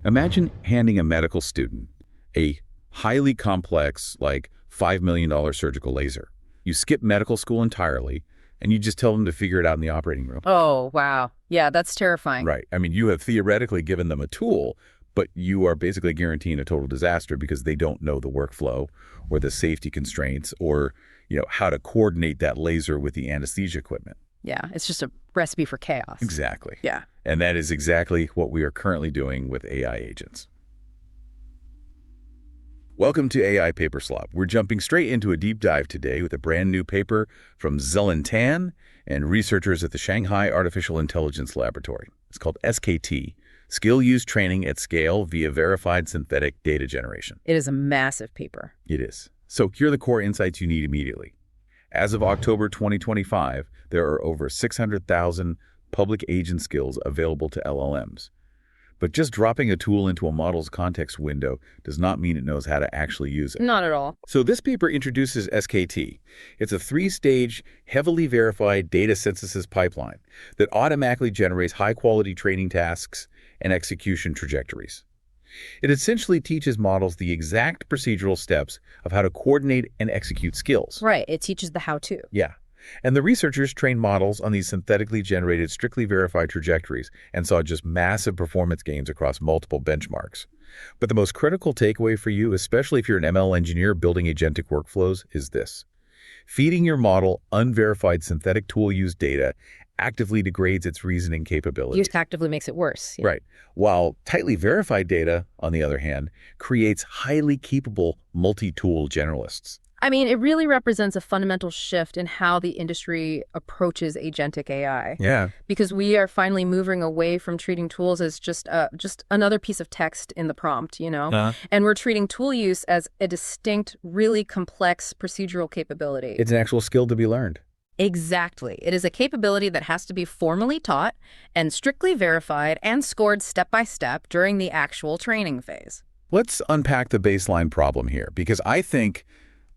Imagine handing a medical student a highly complex, like $5 million surgical laser. You skip medical school entirely, and you just tell them to figure it out in the operating room. Oh, wow. Yeah, that's terrifying. Right. I mean, you have theoretically given them a tool, but you are basically guaranteeing a total disaster because they don't know the workflow or the safety constraints or, how to coordinate that laser with the anesthesia equipment. Yeah, it's just a recipe for chaos. Exactly. Yeah. And that is exactly what we are currently doing with AI agents. Welcome to AI Paper Slop. We're jumping straight into a deep dive today with a brand new paper from Zelen Tan and researchers at the Shanghai Artificial Intelligence Laboratory. It's called SKT, Skill Use Training at Scale via Verified Synthetic Data Generation. It is a massive paper. It is. So here are the core insights you need immediately. As of October 2025, there are over 600,000 public agent skills available to LLMs. But just dropping a tool into a model's context window does not mean it knows how to actually use it. Not at all. So this paper introduces SKT. It's a three-stage, heavily verified data synthesis pipeline that automatically generates high-quality training tasks and execution trajectories. It essentially teaches models the exact procedural steps of how to coordinate and execute skills. Right. It teaches the how-to. Yeah. And the researchers trained models on these synthetically generated, strictly verified trajectories and saw just massive performance gains across multiple benchmarks. But the most critical takeaway for you, especially if you're an ML engineer building agentic workflows, is this. Feeding your model unverified synthetic tool-use data actively degrades its reasoning capability. Use actively makes it worse. Yeah. Right. While tightly verified data, on the other hand, creates highly capable multi-tool generalists. I mean, it really represents a fundamental shift in how the industry approaches agentic AI. Yeah. Because we are finally moving away from treating tools as just another piece of text in the prompt, And we're treating tool use as a distinct, really complex procedural capability. It's an actual skill to be learned. Exactly. It is a capability that has to be formally taught and strictly verified and scored step by step during the actual training phase. Let's unpack the baseline problem here, because I think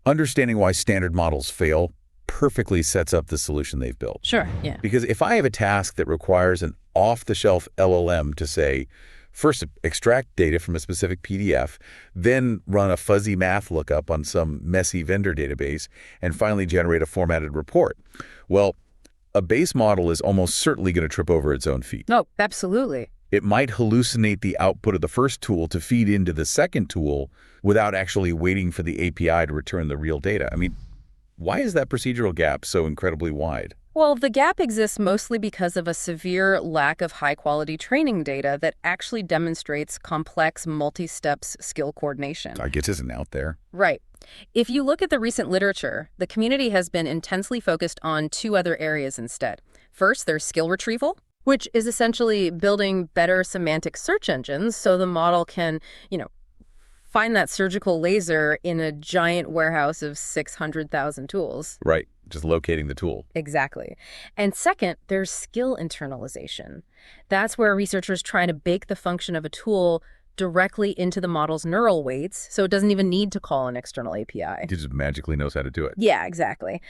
understanding why standard models fail perfectly sets up the solution they've built. Sure, yeah. Because if I have a task that requires an off-the-shelf LLM to say, first extract data from a specific PDF, then run a fuzzy math lookup on some messy vendor database, and finally generate a formatted report, well, a base model is almost certainly going to trip over its own feet. Oh, absolutely. It might hallucinate the output of the first tool to feed into the second tool without actually waiting for the API to return the real data. I mean, why is that procedural gap so incredibly wide? Well, the gap exists mostly because of a severe lack of high-quality training data that actually demonstrates complex multi-steps skill coordination. I guess it isn't out there. Right. If you look at the recent literature, the community has been intensely focused on two other areas instead. First, there's skill retrieval, which is essentially building better semantic search engines so the model can, find that surgical laser in a giant warehouse of 600,000 tools. Right. Just locating the tool. Exactly. And second, there's skill internalization. That's where researchers try to bake the function of a tool directly into the model's neural weights, so it doesn't even need to call an external API. It just magically knows how to do it. Yeah, exactly.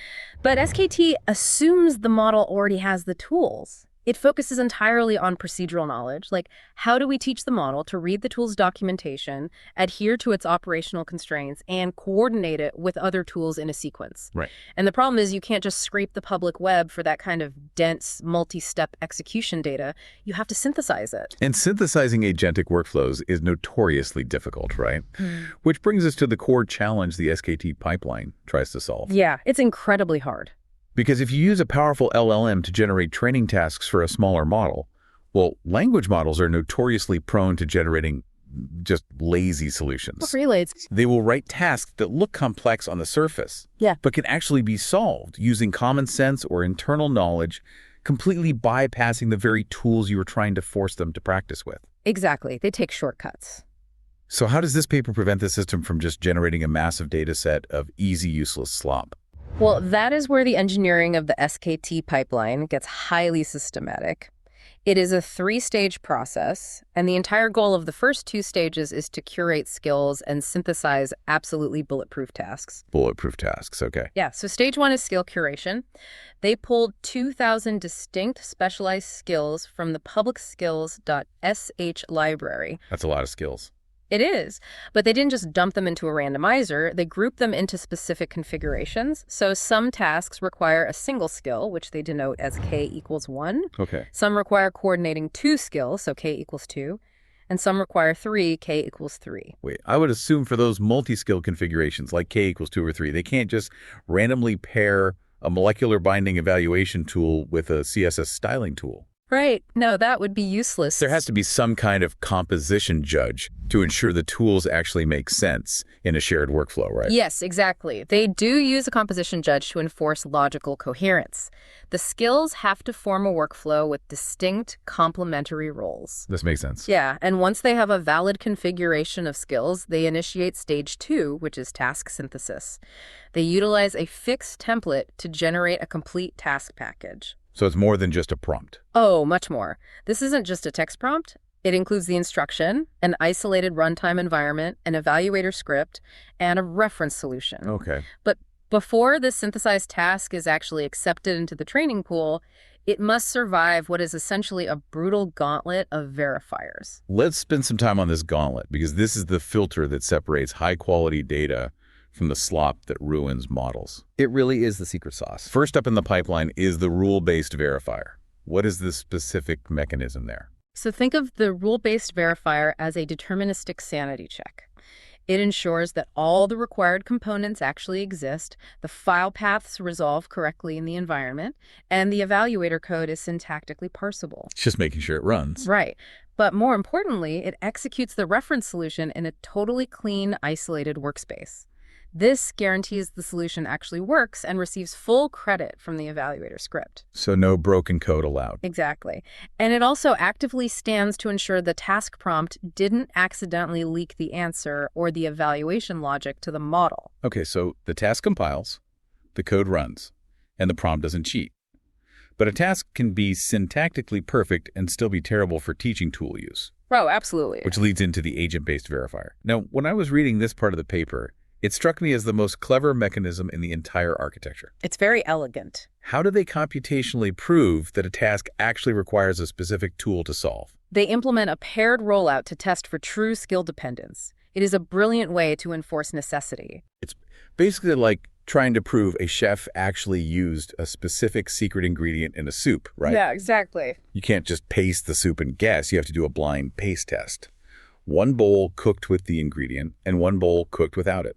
But SKT assumes the model already has the tools. It focuses entirely on procedural knowledge, like how do we teach the model to read the tool's documentation, adhere to its operational constraints, and coordinate it with other tools in a sequence. Right. And the problem is you can't just scrape the public web for that kind of dense, multi-step execution data. You have to synthesize it. And synthesizing agentic workflows is notoriously difficult, right? Which brings us to the core challenge the SKT pipeline tries to solve. Yeah, it's incredibly hard. Because if you use a powerful LLM to generate training tasks for a smaller model, well, language models are notoriously prone to generating just lazy solutions. Relates. They will write tasks that look complex on the surface, but can actually be solved using common sense or internal knowledge, completely bypassing the very tools you were trying to force them to practice with. Exactly. They take shortcuts. So how does this paper prevent the system from just generating a massive data set of easy, useless slop? Well, that is where the engineering of the SKT pipeline gets highly systematic. It is a 3-stage process, and the entire goal of the first 2 stages is to curate skills and synthesize absolutely bulletproof tasks. Bulletproof tasks, okay. Yeah, so stage 1 is skill curation. They pulled 2,000 distinct specialized skills from the public skills.sh library. That's a lot of skills. It is, but they didn't just dump them into a randomizer. They grouped them into specific configurations. So some tasks require a single skill, which they denote as K equals 1. Okay. Some require coordinating 2 skills, so K equals 2. And some require 3, K equals 3. Wait, I would assume for those multi-skill configurations, like K equals 2 or 3, they can't just randomly pair a molecular binding evaluation tool with a CSS styling tool. Right. No, that would be useless. There has to be some kind of composition judge to ensure the tools actually make sense in a shared workflow, right? Yes, exactly. They do use a composition judge to enforce logical coherence. The skills have to form a workflow with distinct complementary roles. This makes sense. Yeah, and once they have a valid configuration of skills, they initiate stage 2, which is task synthesis. They utilize a fixed template to generate a complete task package. So it's more than just a prompt. Oh, much more. This isn't just a text prompt. It includes the instruction, an isolated runtime environment, an evaluator script, and a reference solution. Okay. But before this synthesized task is actually accepted into the training pool, it must survive what is essentially a brutal gauntlet of verifiers. Let's spend some time on this gauntlet, because this is the filter that separates high-quality data from the slop that ruins models. It really is the secret sauce. First up in the pipeline is the rule-based verifier. What is the specific mechanism there? So think of the rule-based verifier as a deterministic sanity check. It ensures that all the required components actually exist, the file paths resolve correctly in the environment, and the evaluator code is syntactically parsable. It's just making sure it runs. Right. But more importantly, it executes the reference solution in a totally clean, isolated workspace. This guarantees the solution actually works and receives full credit from the evaluator script. So no broken code allowed. Exactly. And it also actively stands to ensure the task prompt didn't accidentally leak the answer or the evaluation logic to the model. Okay, so the task compiles, the code runs, and the prompt doesn't cheat. But a task can be syntactically perfect and still be terrible for teaching tool use. Oh, absolutely. Which leads into the agent-based verifier. Now, when I was reading this part of the paper, it struck me as the most clever mechanism in the entire architecture. It's very elegant. How do they computationally prove that a task actually requires a specific tool to solve? They implement a paired rollout to test for true skill dependence. It is a brilliant way to enforce necessity. It's basically like trying to prove a chef actually used a specific secret ingredient in a soup, right? Yeah, exactly. You can't just paste the soup and guess. You have to do a blind paste test. One bowl cooked with the ingredient and one bowl cooked without it.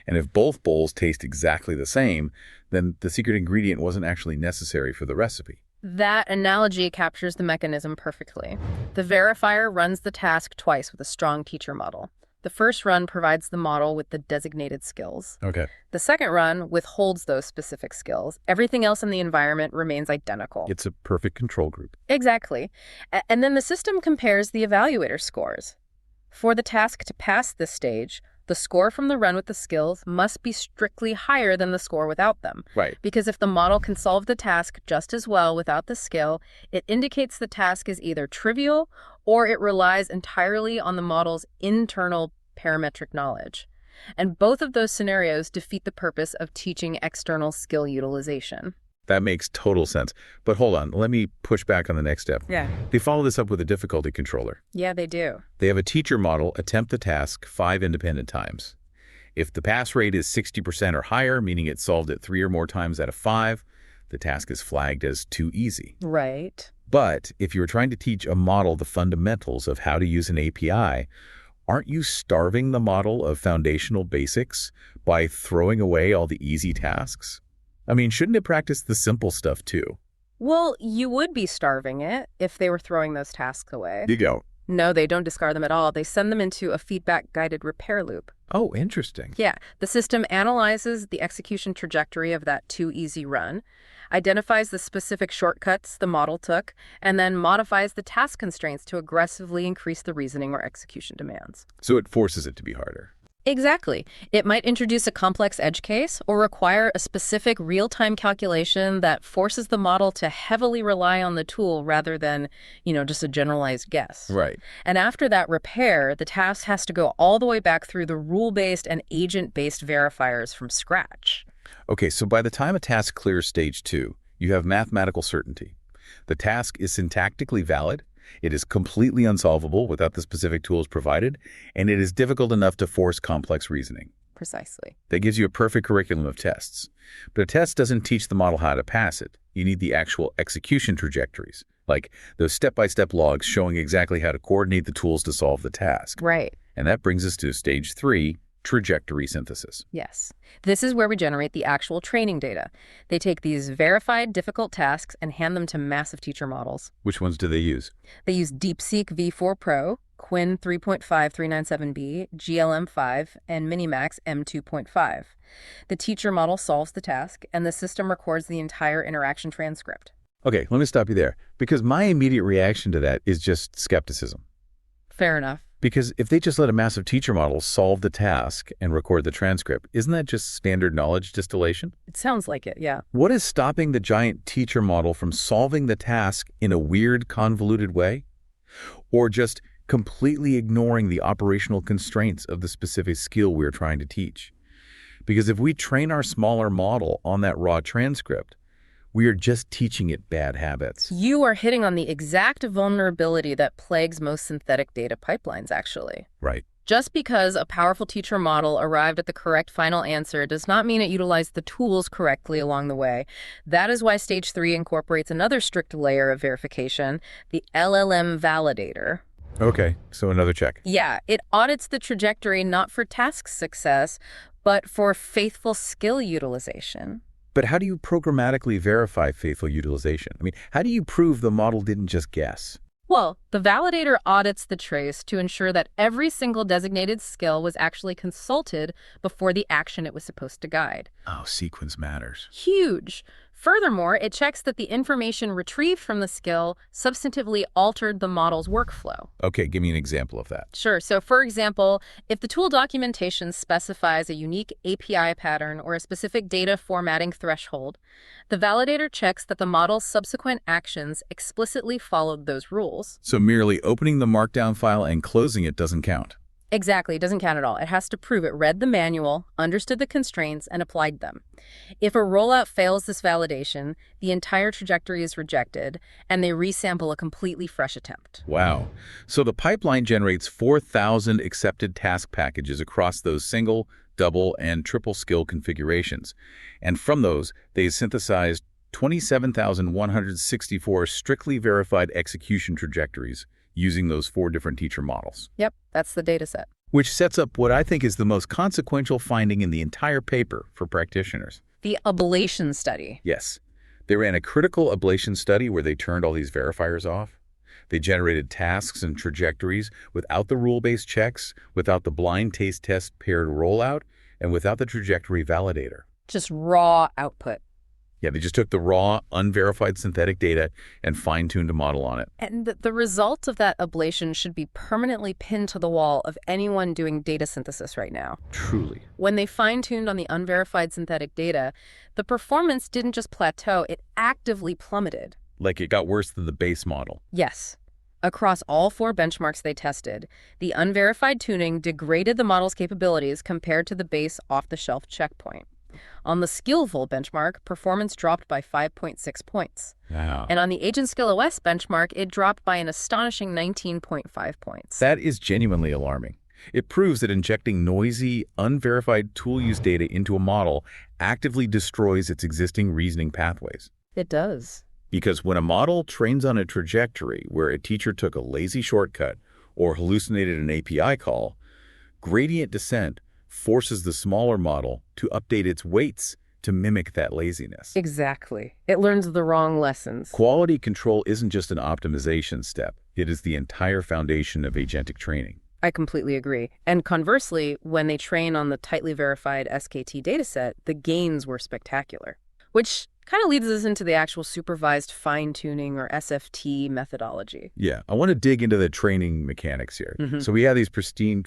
And if both bowls taste exactly the same, then the secret ingredient wasn't actually necessary for the recipe. That analogy captures the mechanism perfectly. The verifier runs the task twice with a strong teacher model. The first run provides the model with the designated skills. Okay. The second run withholds those specific skills. Everything else in the environment remains identical. It's a perfect control group. Exactly. And then the system compares the evaluator scores. For the task to pass this stage, the score from the run with the skills must be strictly higher than the score without them. Right. Because if the model can solve the task just as well without the skill, it indicates the task is either trivial or it relies entirely on the model's internal parametric knowledge. And both of those scenarios defeat the purpose of teaching external skill utilization. That makes total sense. But hold on, let me push back on the next step. Yeah. They follow this up with a difficulty controller. Yeah, they do. They have a teacher model attempt the task 5 independent times. If the pass rate is 60% or higher, meaning it solved it 3 or more times out of 5, the task is flagged as too easy. Right. But if you were trying to teach a model the fundamentals of how to use an API, aren't you starving the model of foundational basics by throwing away all the easy tasks? I mean, shouldn't it practice the simple stuff too? Well, you would be starving it if they were throwing those tasks away. You go. No, they don't discard them at all. They send them into a feedback-guided repair loop. Oh, interesting. Yeah, the system analyzes the execution trajectory of that too easy run, identifies the specific shortcuts the model took, and then modifies the task constraints to aggressively increase the reasoning or execution demands. So it forces it to be harder. Exactly. It might introduce a complex edge case or require a specific real-time calculation that forces the model to heavily rely on the tool rather than, just a generalized guess. Right. And after that repair, the task has to go all the way back through the rule-based and agent-based verifiers from scratch. Okay, so by the time a task clears stage 2, you have mathematical certainty. The task is syntactically valid, it is completely unsolvable without the specific tools provided, and it is difficult enough to force complex reasoning. Precisely. That gives you a perfect curriculum of tests. But a test doesn't teach the model how to pass it. You need the actual execution trajectories, like those step-by-step logs showing exactly how to coordinate the tools to solve the task. Right. And that brings us to stage 3, trajectory synthesis. Yes. This is where we generate the actual training data. They take these verified difficult tasks and hand them to massive teacher models. Which ones do they use? They use DeepSeek V4 Pro, Qwen3.5-9B, GLM5, and Minimax M2.5. The teacher model solves the task, and the system records the entire interaction transcript. Okay, let me stop you there, because my immediate reaction to that is just skepticism. Fair enough. Because if they just let a massive teacher model solve the task and record the transcript, isn't that just standard knowledge distillation? It sounds like it, yeah. What is stopping the giant teacher model from solving the task in a weird, convoluted way? Or just completely ignoring the operational constraints of the specific skill we're trying to teach? Because if we train our smaller model on that raw transcript, we are just teaching it bad habits. You are hitting on the exact vulnerability that plagues most synthetic data pipelines, actually. Right. Just because a powerful teacher model arrived at the correct final answer does not mean it utilized the tools correctly along the way. That is why Stage 3 incorporates another strict layer of verification, the LLM validator. Okay, so another check. Yeah, it audits the trajectory not for task success, but for faithful skill utilization. But how do you programmatically verify faithful utilization? I mean, how do you prove the model didn't just guess? Well, the validator audits the trace to ensure that every single designated skill was actually consulted before the action it was supposed to guide. Oh, sequence matters. Huge. Furthermore, it checks that the information retrieved from the skill substantively altered the model's workflow. Okay, give me an example of that. Sure. So, for example, if the tool documentation specifies a unique API pattern or a specific data formatting threshold, the validator checks that the model's subsequent actions explicitly followed those rules. So merely opening the markdown file and closing it doesn't count. Exactly, it doesn't count at all. It has to prove it read the manual, understood the constraints, and applied them. If a rollout fails this validation, the entire trajectory is rejected, and they resample a completely fresh attempt. Wow. So the pipeline generates 4,000 accepted task packages across those single, double, and triple skill configurations. And from those, they synthesized 27,164 strictly verified execution trajectories using those 4 different teacher models. Yep, that's the data set. Which sets up what I think is the most consequential finding in the entire paper for practitioners. The ablation study. Yes. They ran a critical ablation study where they turned all these verifiers off. They generated tasks and trajectories without the rule-based checks, without the blind taste test paired rollout, and without the trajectory validator. Just raw output. Yeah, they just took the raw, unverified synthetic data and fine-tuned a model on it. And the result of that ablation should be permanently pinned to the wall of anyone doing data synthesis right now. Truly. When they fine-tuned on the unverified synthetic data, the performance didn't just plateau, it actively plummeted. Like it got worse than the base model. Yes. Across all 4 benchmarks they tested, the unverified tuning degraded the model's capabilities compared to the base off-the-shelf checkpoint. On the SkillEval benchmark, performance dropped by 5.6 points. Wow. And on the AgentSkillOS benchmark, it dropped by an astonishing 19.5 points. That is genuinely alarming. It proves that injecting noisy, unverified tool use data into a model actively destroys its existing reasoning pathways. It does. Because when a model trains on a trajectory where a teacher took a lazy shortcut or hallucinated an API call, gradient descent forces the smaller model to update its weights to mimic that laziness. Exactly. It learns the wrong lessons. Quality control isn't just an optimization step. It is the entire foundation of agentic training. I completely agree. And conversely, when they train on the tightly verified SKT dataset, the gains were spectacular. Which kind of leads us into the actual supervised fine-tuning or SFT methodology. Yeah, I want to dig into the training mechanics here. So we have these pristine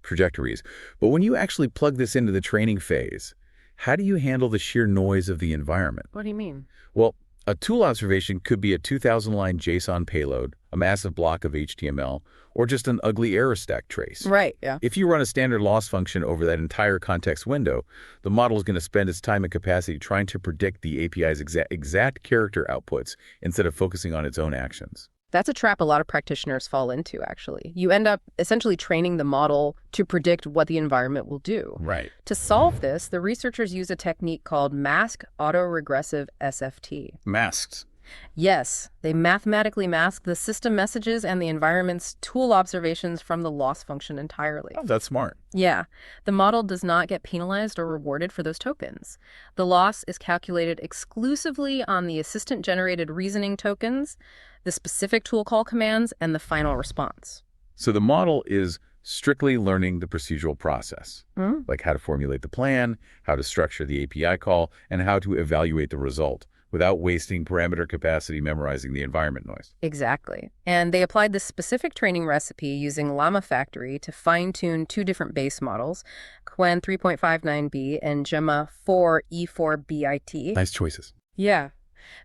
trajectories. But when you actually plug this into the training phase, how do you handle the sheer noise of the environment? What do you mean? Well, a tool observation could be a 2,000-line JSON payload, a massive block of HTML, or just an ugly error stack trace. Right, yeah. If you run a standard loss function over that entire context window, the model is going to spend its time and capacity trying to predict the API's exact character outputs instead of focusing on its own actions. That's a trap a lot of practitioners fall into, actually. You end up essentially training the model to predict what the environment will do. Right. To solve this, the researchers use a technique called mask autoregressive SFT. Masks. Yes, they mathematically mask the system messages and the environment's tool observations from the loss function entirely. Oh, that's smart. Yeah, the model does not get penalized or rewarded for those tokens. The loss is calculated exclusively on the assistant-generated reasoning tokens, the specific tool call commands, and the final response. So the model is strictly learning the procedural process, like how to formulate the plan, how to structure the API call, and how to evaluate the result, without wasting parameter capacity memorizing the environment noise. Exactly. And they applied this specific training recipe using Llama Factory to fine-tune two different base models, Qwen3.5-9B and Gemma 4E4BIT. Nice choices. Yeah.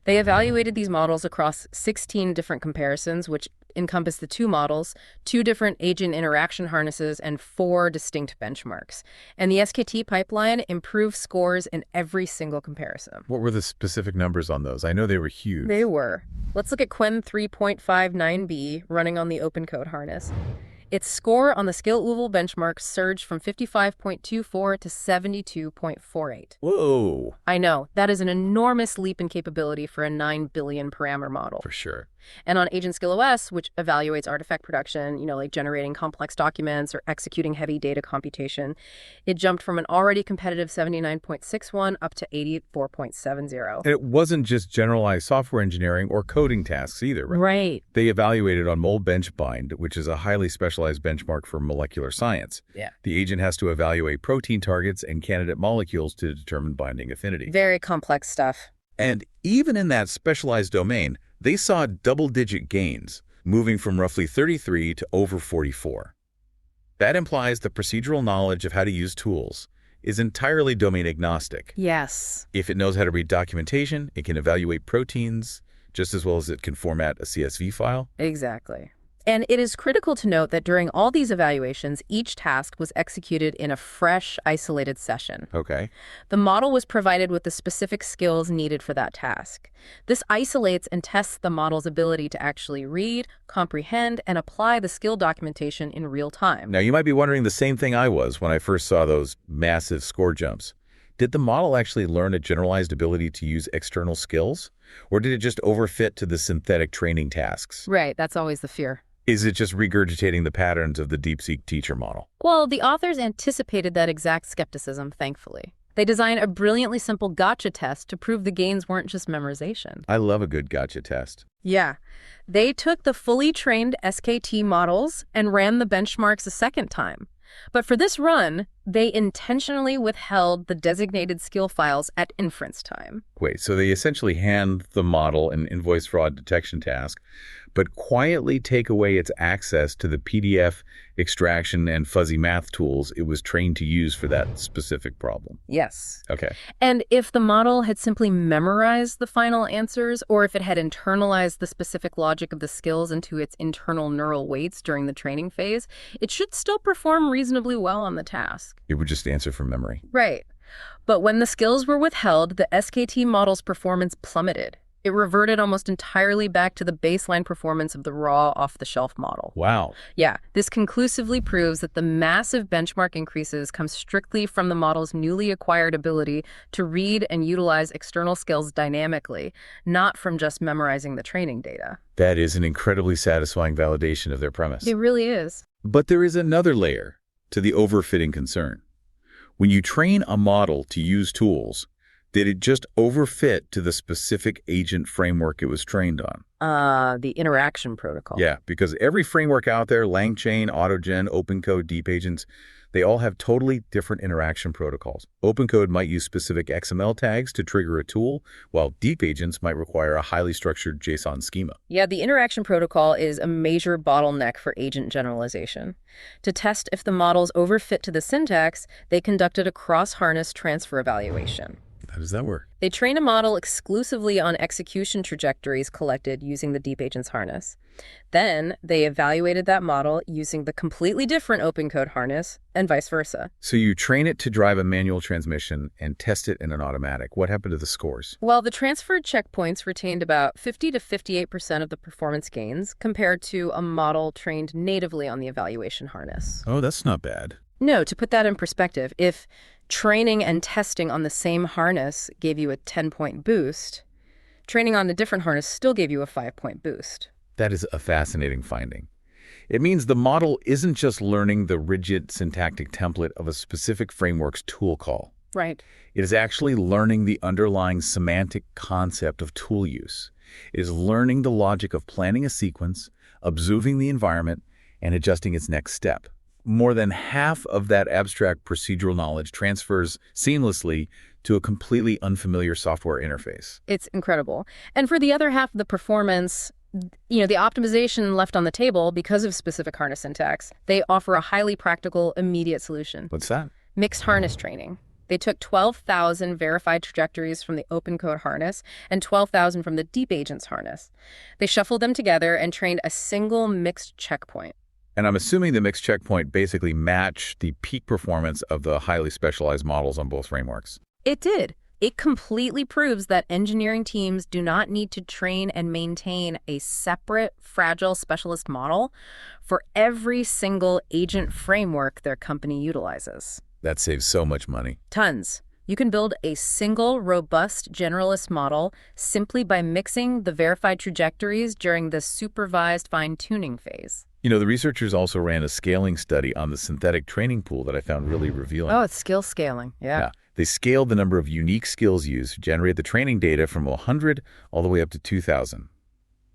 They evaluated these models across 16 different comparisons, which encompass the two models, two different agent interaction harnesses, and 4 distinct benchmarks. And the SKT pipeline improved scores in every single comparison. What were the specific numbers on those? I know they were huge. They were. Let's look at Qwen3.5-9B running on the open code harness. Its score on the SkillEval benchmark surged from 55.24 to 72.48. Whoa. I know, that is an enormous leap in capability for a 9 billion parameter model. For sure. And on AgentSkillOS, which evaluates artifact production, like generating complex documents or executing heavy data computation, it jumped from an already competitive 79.61 up to 84.70. And it wasn't just generalized software engineering or coding tasks either, right? Right. They evaluated on MolBench-Bind, which is a highly specialized benchmark for molecular science. Yeah. The agent has to evaluate protein targets and candidate molecules to determine binding affinity. Very complex stuff. And even in that specialized domain, they saw double-digit gains, moving from roughly 33 to over 44. That implies the procedural knowledge of how to use tools is entirely domain agnostic. Yes. If it knows how to read documentation, it can evaluate proteins just as well as it can format a CSV file. Exactly. And it is critical to note that during all these evaluations, each task was executed in a fresh, isolated session. Okay. The model was provided with the specific skills needed for that task. This isolates and tests the model's ability to actually read, comprehend, and apply the skill documentation in real time. Now, you might be wondering the same thing I was when I first saw those massive score jumps. Did the model actually learn a generalized ability to use external skills? Or did it just overfit to the synthetic training tasks? Right, that's always the fear. Is it just regurgitating the patterns of the DeepSeek teacher model? Well, the authors anticipated that exact skepticism, thankfully. They designed a brilliantly simple gotcha test to prove the gains weren't just memorization. I love a good gotcha test. Yeah. They took the fully trained SKT models and ran the benchmarks a second time. But for this run, they intentionally withheld the designated skill files at inference time. Wait, so they essentially hand the model an invoice fraud detection task, but quietly take away its access to the PDF extraction and fuzzy math tools it was trained to use for that specific problem. Yes. Okay. And if the model had simply memorized the final answers, or if it had internalized the specific logic of the skills into its internal neural weights during the training phase, it should still perform reasonably well on the task. It would just answer from memory. Right. But when the skills were withheld, the SKT model's performance plummeted. It reverted almost entirely back to the baseline performance of the raw off-the-shelf model. Wow. Yeah, this conclusively proves that the massive benchmark increases come strictly from the model's newly acquired ability to read and utilize external skills dynamically, not from just memorizing the training data. That is an incredibly satisfying validation of their premise. It really is. But there is another layer to the overfitting concern. When you train a model to use tools, Did it just overfit to the specific agent framework it was trained on? The interaction protocol. Yeah, because every framework out there, LangChain, AutoGen, OpenCode, Deep Agents, they all have totally different interaction protocols. OpenCode might use specific XML tags to trigger a tool, while Deep Agents might require a highly structured JSON schema. Yeah, the interaction protocol is a major bottleneck for agent generalization. To test if the models overfit to the syntax, they conducted a cross-harness transfer evaluation. How does that work? They trained a model exclusively on execution trajectories collected using the Deep Agents harness. Then they evaluated that model using the completely different OpenCode harness and vice versa. So you train it to drive a manual transmission and test it in an automatic. What happened to the scores? Well, the transferred checkpoints retained about 50 to 58% of the performance gains compared to a model trained natively on the evaluation harness. Oh, that's not bad. No, to put that in perspective, if training and testing on the same harness gave you a 10-point boost, training on a different harness still gave you a 5-point boost. That is a fascinating finding. It means the model isn't just learning the rigid syntactic template of a specific framework's tool call. Right. It is actually learning the underlying semantic concept of tool use. It is learning the logic of planning a sequence, observing the environment, and adjusting its next step. More than half of that abstract procedural knowledge transfers seamlessly to a completely unfamiliar software interface. It's incredible. And for the other half of the performance, the optimization left on the table because of specific harness syntax, they offer a highly practical, immediate solution. What's that? Mixed harness training. They took 12,000 verified trajectories from the OpenCode harness and 12,000 from the Deep Agents harness. They shuffled them together and trained a single mixed checkpoint. And I'm assuming the mixed checkpoint basically matched the peak performance of the highly specialized models on both frameworks. It did. It completely proves that engineering teams do not need to train and maintain a separate, fragile specialist model for every single agent framework their company utilizes. That saves so much money. Tons. You can build a single, robust generalist model simply by mixing the verified trajectories during the supervised fine-tuning phase. The researchers also ran a scaling study on the synthetic training pool that I found really revealing. Oh, it's skill scaling. Yeah. They scaled the number of unique skills used, generated the training data from 100 all the way up to 2,000.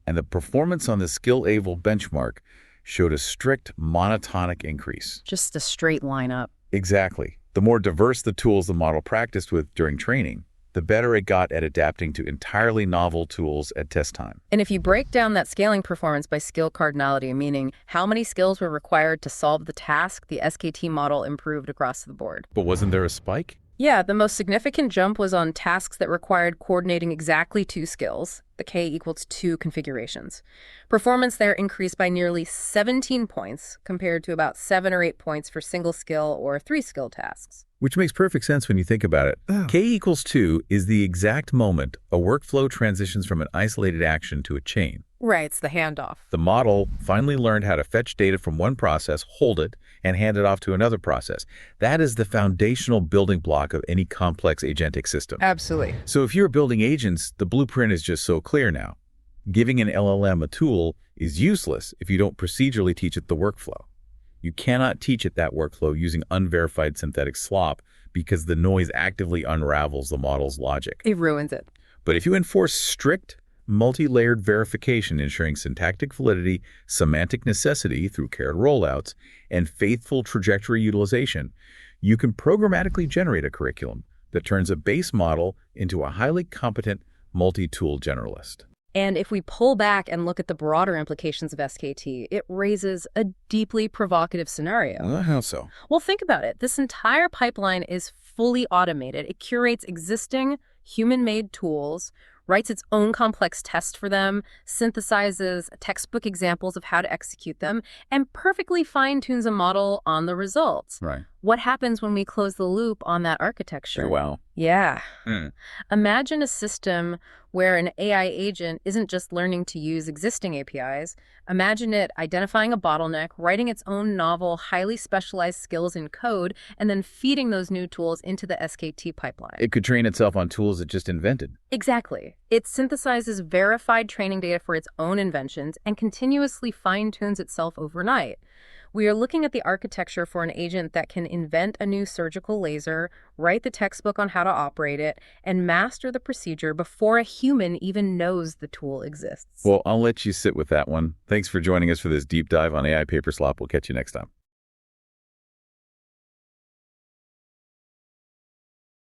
And the performance on the SkillEval benchmark showed a strict monotonic increase. Just a straight line up. Exactly. The more diverse the tools the model practiced with during training, the better it got at adapting to entirely novel tools at test time. And if you break down that scaling performance by skill cardinality, meaning how many skills were required to solve the task, the SKT model improved across the board. But wasn't there a spike? Yeah, the most significant jump was on tasks that required coordinating exactly 2 skills, the K=2 configurations. Performance there increased by nearly 17 points compared to about 7 or 8 points for single skill or 3 skill tasks. Which makes perfect sense when you think about it. K=2 is the exact moment a workflow transitions from an isolated action to a chain. Right, it's the handoff. The model finally learned how to fetch data from one process, hold it, and hand it off to another process. That is the foundational building block of any complex agentic system. Absolutely. So if you're building agents, the blueprint is just so clear now. Giving an LLM a tool is useless if you don't procedurally teach it the workflow. You cannot teach it that workflow using unverified synthetic slop because the noise actively unravels the model's logic. It ruins it. But if you enforce strict, multi-layered verification ensuring syntactic validity, semantic necessity through caret rollouts, and faithful trajectory utilization, you can programmatically generate a curriculum that turns a base model into a highly competent multi-tool generalist. And if we pull back and look at the broader implications of SKT, it raises a deeply provocative scenario. How so? Well, think about it. This entire pipeline is fully automated. It curates existing human-made tools, writes its own complex tests for them, synthesizes textbook examples of how to execute them, and perfectly fine-tunes a model on the results. Right. What happens when we close the loop on that architecture? Wow. Yeah. Imagine a system where an AI agent isn't just learning to use existing APIs. Imagine it identifying a bottleneck, writing its own novel, highly specialized skills in code, and then feeding those new tools into the SKT pipeline. It could train itself on tools it just invented. Exactly. It synthesizes verified training data for its own inventions and continuously fine-tunes itself overnight. We are looking at the architecture for an agent that can invent a new surgical laser, write the textbook on how to operate it, and master the procedure before a human even knows the tool exists. Well, I'll let you sit with that one. Thanks for joining us for this deep dive on AI paper slop. We'll catch you next time.